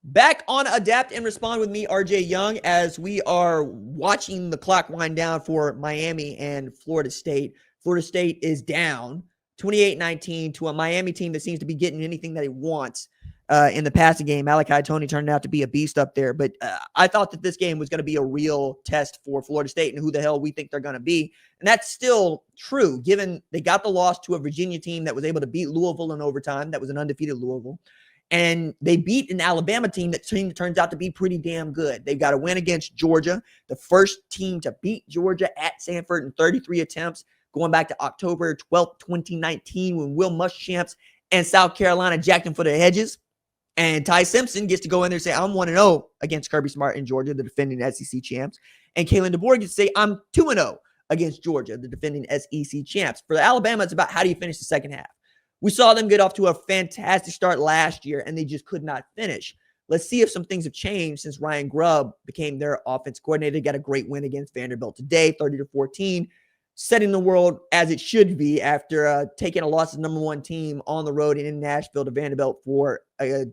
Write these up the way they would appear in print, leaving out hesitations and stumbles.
Back on Adapt and Respond with me, RJ Young, as we are watching the clock wind down for Miami and Florida State. Florida State is down 28-19 to a Miami team that seems to be getting anything that it wants in the passing game. Malachi Toney turned out to be a beast up there, but I thought that this game was going to be a real test for Florida State and who the hell we think they're going to be. And that's still true, given they got the loss to a Virginia team that was able to beat Louisville in overtime. That was an undefeated Louisville. And they beat an Alabama team that turns out to be pretty damn good. They've got a win against Georgia, the first team to beat Georgia at Sanford in 33 attempts, going back to October 12th, 2019, when Will Muschamp's and South Carolina jacked him for the hedges. And Ty Simpson gets to go in there and say, I'm 1-0 against Kirby Smart in Georgia, the defending SEC champs. And Kalen DeBoer gets to say, I'm 2-0 against Georgia, the defending SEC champs. For Alabama, it's about how do you finish the second half. We saw them get off to a fantastic start last year, and they just could not finish. Let's see if some things have changed since Ryan Grubb became their offense coordinator. They got a great win against Vanderbilt today, 30-14, setting the world as it should be after taking a loss to the number one team on the road in Nashville to Vanderbilt for a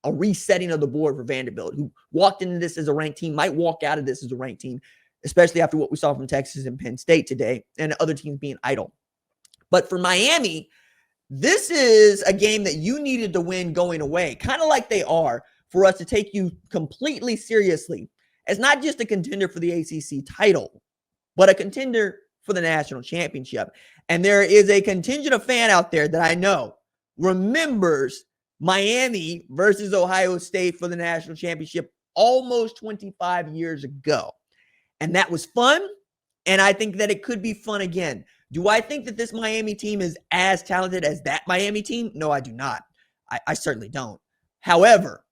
resetting of the board for Vanderbilt, who walked into this as a ranked team, might walk out of this as a ranked team, especially after what we saw from Texas and Penn State today and other teams being idle. But for Miami, this is a game that you needed to win going away, kind of like they are, for us to take you completely seriously as not just a contender for the ACC title, but a contender for the national championship. And there is a contingent of fan out there that I know remembers Miami versus Ohio State for the national championship almost 25 years ago. And that was fun. And I think that it could be fun again. Do I think that this Miami team is as talented as that Miami team? No, I do not. I certainly don't. However,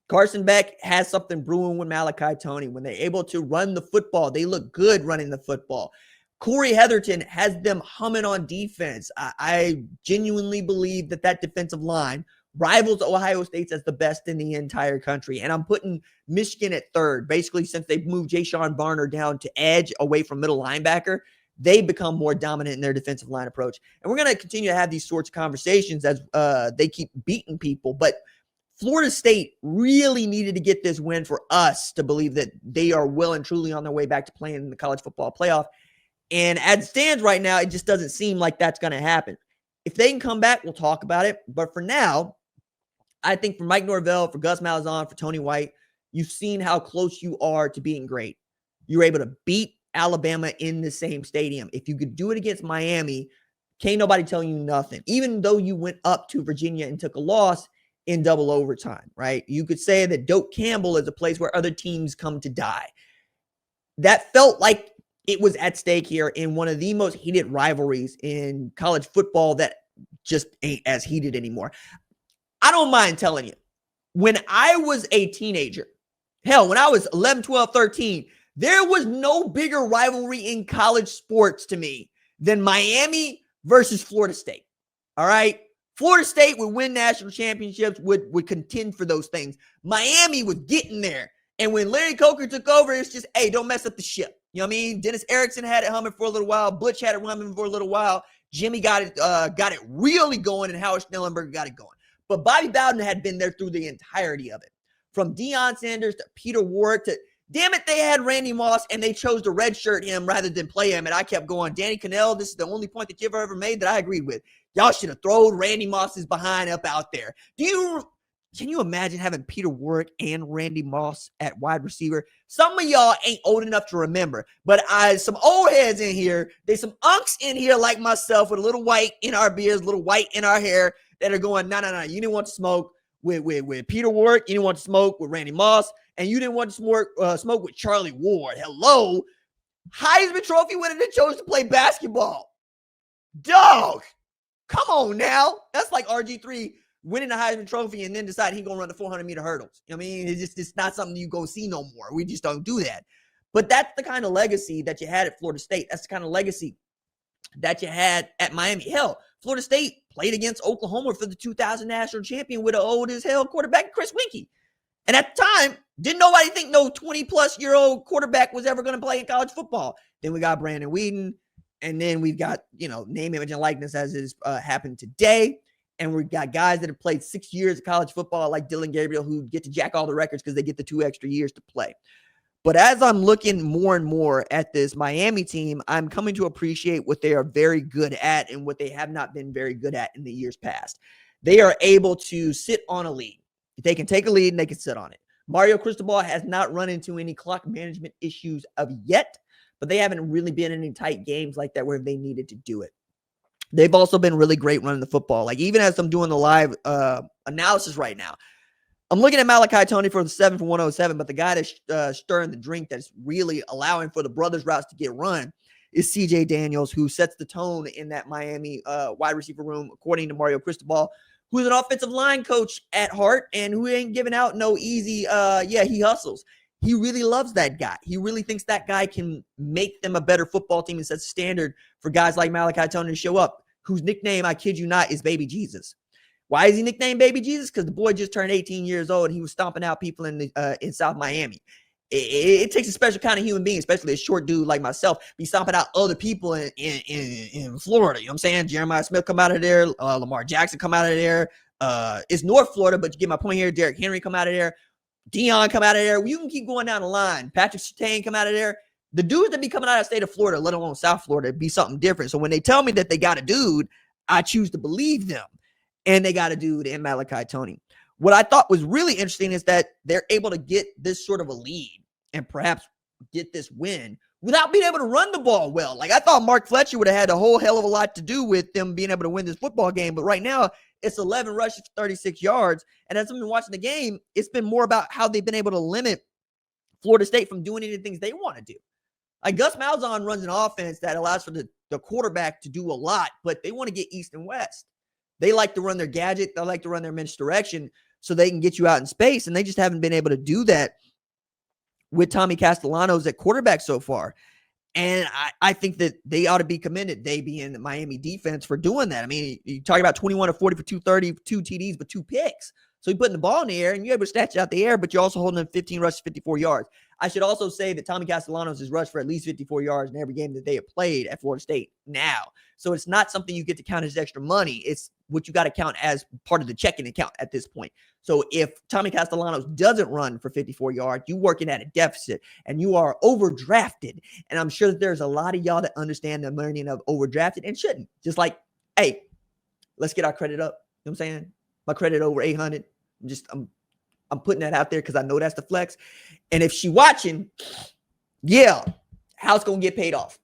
Carson Beck has something brewing with Malachi Toney. When they're able to run the football, they look good running the football. Corey Heatherton has them humming on defense. I genuinely believe that defensive line rivals Ohio State's as the best in the entire country. And I'm putting Michigan at third. Basically, since they've moved Ja'Shawn Barner down to edge away from middle linebacker, they become more dominant in their defensive line approach. And we're going to continue to have these sorts of conversations as they keep beating people. But Florida State really needed to get this win for us to believe that they are well and truly on their way back to playing in the college football playoff. And as it stands right now, it just doesn't seem like that's going to happen. If they can come back, we'll talk about it. But for now, I think for Mike Norvell, for Gus Malzahn, for Tony White, you've seen how close you are to being great. You were able to beat Alabama in the same stadium. If you could do it against Miami, can't nobody tell you nothing. Even though you went up to Virginia and took a loss in double overtime, right? You could say that Doak Campbell is a place where other teams come to die. That felt like it was at stake here in one of the most heated rivalries in college football that just ain't as heated anymore. I don't mind telling you, when I was a teenager, hell, when I was 11, 12, 13, there was no bigger rivalry in college sports to me than Miami versus Florida State. All right? Florida State would win national championships, would contend for those things. Miami was getting there. And when Larry Coker took over, it's just, hey, don't mess up the ship. You know what I mean? Dennis Erickson had it humming for a little while. Butch had it humming for a little while. Jimmy got it really going, and Howard Schnellenberger got it going. But Bobby Bowden had been there through the entirety of it. From Deion Sanders to Peter Warrick to, damn it, they had Randy Moss, and they chose to redshirt him rather than play him. And I kept going, Danny Cannell, this is the only point that you've ever made that I agreed with. Y'all should have thrown Randy Moss's behind up out there. Can you imagine having Peter Warrick and Randy Moss at wide receiver? Some of y'all ain't old enough to remember, but some old heads in here, there's some unks in here like myself with a little white in our beards, a little white in our hair that are going, no, you didn't want to smoke with Peter Warrick, you didn't want to smoke with Randy Moss, and you didn't want to smoke with Charlie Ward. Hello? Heisman Trophy winner that chose to play basketball. Dog, come on now. That's like RG3 winning the Heisman Trophy and then deciding he's going to run the 400-meter hurdles. I mean, it's not something you go see no more. We just don't do that. But that's the kind of legacy that you had at Florida State. That's the kind of legacy that you had at Miami. Hell, Florida State played against Oklahoma for the 2000 national champion with an old as hell quarterback, Chris Winkie. And at the time, didn't nobody think no 20-plus-year-old quarterback was ever going to play in college football. Then we got Brandon Weeden, and then we've got, name, image, and likeness as is happened today. And we got guys that have played 6 years of college football like Dylan Gabriel who get to jack all the records because they get the 2 extra years to play. But as I'm looking more and more at this Miami team, I'm coming to appreciate what they are very good at and what they have not been very good at in the years past. They are able to sit on a lead. They can take a lead and they can sit on it. Mario Cristobal has not run into any clock management issues of yet, but they haven't really been in any tight games like that where they needed to do it. They've also been really great running the football. Like even as I'm doing the live analysis right now, I'm looking at Malachi Toney for the 7 for 107, but the guy that's stirring the drink that's really allowing for the brothers' routes to get run is CJ Daniels, who sets the tone in that Miami wide receiver room, according to Mario Cristobal, who's an offensive line coach at heart and who ain't giving out no easy, he hustles. He really loves that guy. He really thinks that guy can make them a better football team and set the standard for guys like Malachi Toney to show up, whose nickname, I kid you not, is Baby Jesus. Why is he nicknamed Baby Jesus? Because the boy just turned 18 years old and he was stomping out people in South Miami. It takes a special kind of human being, especially a short dude like myself, be stomping out other people in Florida. You know what I'm saying? Jeremiah Smith come out of there. Lamar Jackson come out of there. It's North Florida, but you get my point here. Derrick Henry come out of there. Dion come out of there. You can keep going down the line. Patrick Surtain come out of there. The dudes that be coming out of the state of Florida, let alone South Florida, be something different. So when they tell me that they got a dude, I choose to believe them. And they got a dude in Malachi Toney. What I thought was really interesting is that they're able to get this sort of a lead and perhaps get this win without being able to run the ball well. Like I thought Mark Fletcher would have had a whole hell of a lot to do with them being able to win this football game. But right now it's 11 rushes for 36 yards. And as I've been watching the game, it's been more about how they've been able to limit Florida State from doing any things they want to do. Like Gus Malzahn runs an offense that allows for the quarterback to do a lot, but they want to get east and west. They like to run their gadget. They like to run their misdirection so they can get you out in space. And they just haven't been able to do that with Tommy Castellanos at quarterback so far. And I think that they ought to be commended, they being the Miami defense, for doing that. I mean, you talk about 21 of 40 for 230, 2 TDs, but 2 picks. So you're putting the ball in the air and you're able to snatch it out the air, but you're also holding them 15 rushes, 54 yards. I should also say that Tommy Castellanos has rushed for at least 54 yards in every game that they have played at Florida State now. So it's not something you get to count as extra money. It's what you got to count as part of the checking account at this point. So if Tommy Castellanos doesn't run for 54 yards, you're working at a deficit and you are overdrafted. And I'm sure that there's a lot of y'all that understand the meaning of overdrafted and shouldn't. Just like, hey, let's get our credit up. You know what I'm saying? My credit over 800. I'm putting that out there because I know that's the flex. And if she watching, yeah, house going to get paid off.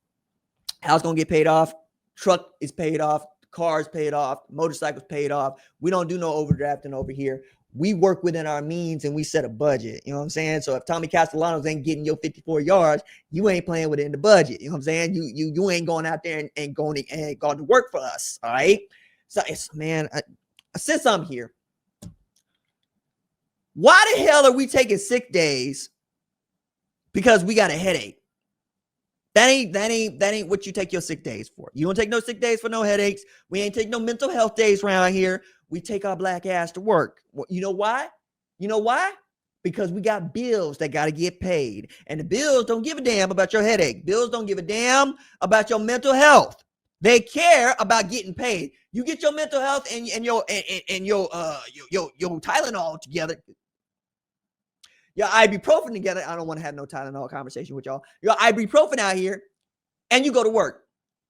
House going to get paid off. Truck is paid off. Cars paid off. Motorcycles paid off. We don't do no overdrafting over here. We work within our means and we set a budget. You know what I'm saying? So if Tommy Castellanos ain't getting your 54 yards, you ain't playing within the budget. You know what I'm saying? You ain't going out there and going to work for us. All right. So it's, man, since I'm here, why the hell are we taking sick days because we got a headache? That ain't what you take your sick days for. You don't take no sick days for no headaches. We ain't take no mental health days around here. We take our black ass to work. You know why? You know why? Because we got bills that got to get paid. And the bills don't give a damn about your headache. Bills don't give a damn about your mental health. They care about getting paid. You get your mental health and your Tylenol together. Your ibuprofen together. I don't want to have no Tylenol conversation with y'all. Your ibuprofen out here, and you go to work.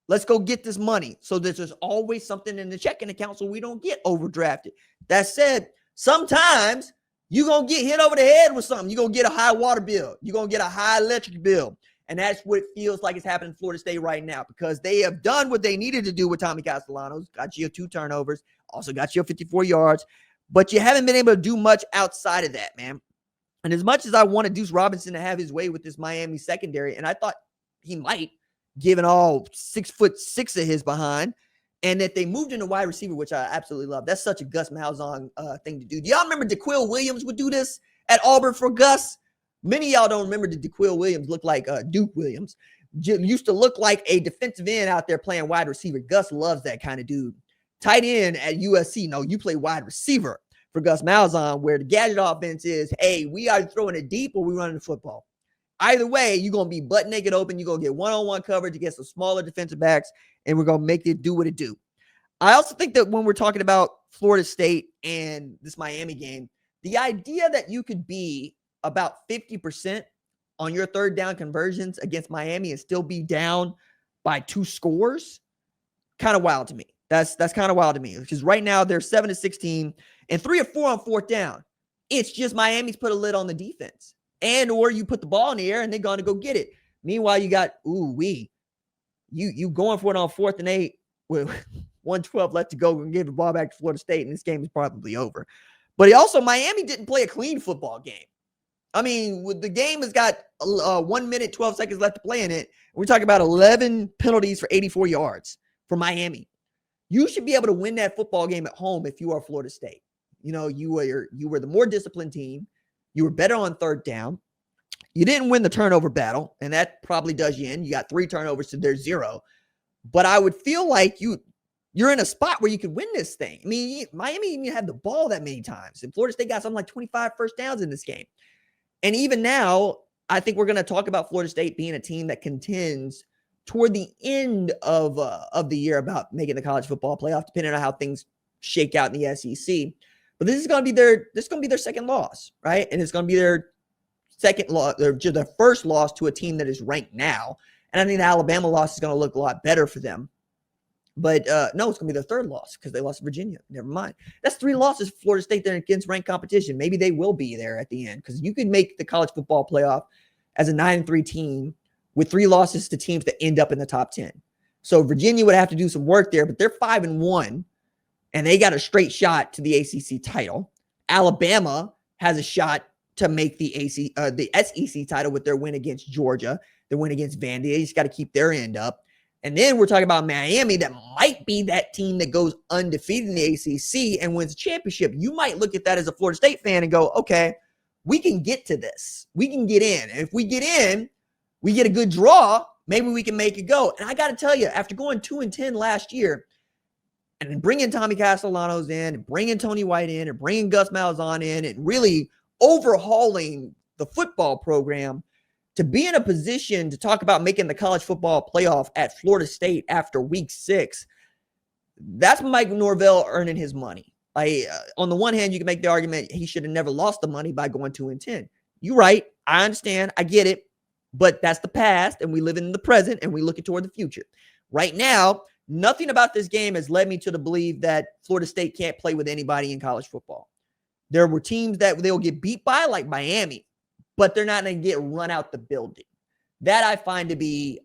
Let's go get this money. So there's always something in the checking account so we don't get overdrafted. That said, sometimes you're going to get hit over the head with something. You're going to get a high water bill. You're going to get a high electric bill. And that's what it feels like is happening in Florida State right now because they have done what they needed to do with Tommy Castellanos. Got you 2 turnovers. Also got you 54 yards. But you haven't been able to do much outside of that, man. And as much as I wanted Deuce Robinson to have his way with this Miami secondary, and I thought he might, given all 6'6" of his behind, and that they moved into wide receiver, which I absolutely love. That's such a Gus Malzahn thing to do. Do y'all remember DeQuil Williams would do this at Auburn for Gus? Many of y'all don't remember that DeQuil Williams looked like Duke Williams. Used to look like a defensive end out there playing wide receiver. Gus loves that kind of dude. Tight end at USC, no, you play wide receiver for Gus Malzahn, where the gadget offense is, hey, we are throwing it deep or we running the football. Either way, you're going to be butt naked open. You're going to get one-on-one coverage against some smaller defensive backs, and we're going to make it do what it do. I also think that when we're talking about Florida State and this Miami game, the idea that you could be about 50% on your third down conversions against Miami and still be down by 2 scores, kind of wild to me. That's kind of wild to me, because right now they're 7-16 and 3 or 4 on fourth down. It's just Miami's put a lid on the defense, and or you put the ball in the air and they're going to go get it. Meanwhile, you got you going for it on 4th and 8 with 1:12 left to go and give the ball back to Florida State, and this game is probably over. But also, Miami didn't play a clean football game. I mean, the game has got 1 minute, 12 seconds left to play in it. We're talking about 11 penalties for 84 yards for Miami. You should be able to win that football game at home if you are Florida State. You know, you were the more disciplined team. You were better on third down. You didn't win the turnover battle, and that probably does you in. You got 3 turnovers to their 0. But I would feel like you're in a spot where you could win this thing. I mean, Miami even had the ball that many times, and Florida State got something like 25 first downs in this game. And even now, I think we're going to talk about Florida State being a team that contends toward the end of the year about making the college football playoff, depending on how things shake out in the SEC. But this is going to be their second loss, right? And it's going to be their second loss, or just their first loss to a team that is ranked now. And I think the Alabama loss is going to look a lot better for them. But no, it's going to be their third loss because they lost to Virginia. Never mind. That's 3 losses for Florida State there against ranked competition. Maybe they will be there at the end, because you could make the college football playoff as a 9-3 team with 3 losses to teams that end up in the top 10. So Virginia would have to do some work there, but they're 5-1, and they got a straight shot to the ACC title. Alabama has a shot to make the SEC title with their win against Georgia, their win against Vandy. They just got to keep their end up. And then we're talking about Miami, that might be that team that goes undefeated in the ACC and wins a championship. You might look at that as a Florida State fan and go, okay, we can get to this. We can get in. And if we get in, we get a good draw, maybe we can make it go. And I got to tell you, after going 2-10 last year, and then bringing Tommy Castellanos in, and bringing Tony White in, and bringing Gus Malzahn in, and really overhauling the football program, to be in a position to talk about making the college football playoff at Florida State after week 6, that's Mike Norvell earning his money. On the one hand, you can make the argument he should have never lost the money by going 2-10. You're right. I understand. I get it. But that's the past, and we live in the present, and we look toward the future. Right now, nothing about this game has led me to believe that Florida State can't play with anybody in college football. There were teams that they'll get beat by, like Miami, but they're not going to get run out the building. That I find to be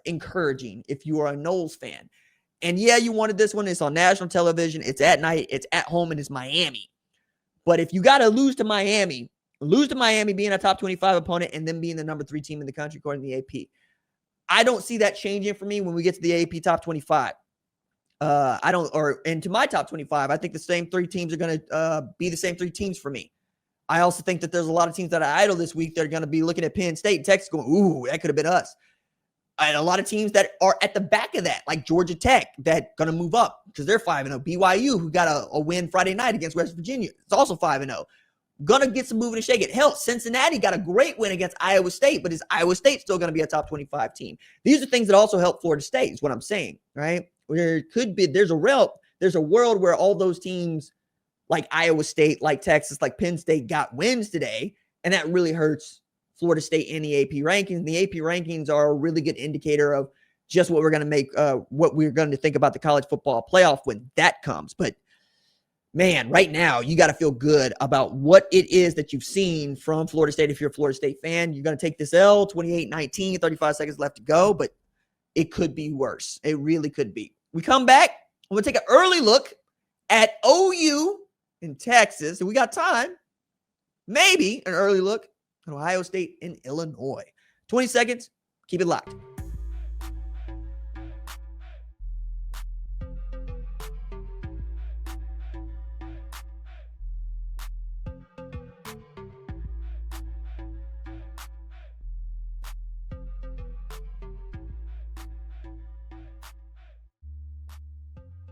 encouraging if you are a Noles fan. And yeah, you wanted this one. It's on national television. It's at night. It's at home, and it's Miami. But if you got to lose to Miami being a top 25 opponent and then being the number 3 team in the country according to the AP, I don't see that changing for me when we get to the AP top 25. And to my top 25, I think the same 3 teams are going to be the same 3 teams for me. I also think that there's a lot of teams that are idle this week that are going to be looking at Penn State and Texas going, ooh, that could have been us. And a lot of teams that are at the back of that, like Georgia Tech, that going to move up because they're 5-0. BYU, who got a win Friday night against West Virginia, it's also 5-0. Going to get some moving and shaking. Hell, Cincinnati got a great win against Iowa State, but is Iowa State still going to be a top 25 team? These are things that also help Florida State, is what I'm saying, right? Where it could be, there's a world where all those teams like Iowa State, like Texas, like Penn State got wins today, and that really hurts Florida State in the AP rankings. The AP rankings are a really good indicator of just what we're going to make, what we're going to think about the college football playoff when that comes. But man, right now, you got to feel good about what it is that you've seen from Florida State. If you're a Florida State fan, you're going to take this L, 28-19, 35 seconds left to go, but it could be worse. It really could be. We come back, I'm going to take an early look at OU in Texas. And we got time. Maybe an early look at Ohio State and Illinois. 20 seconds. Keep it locked.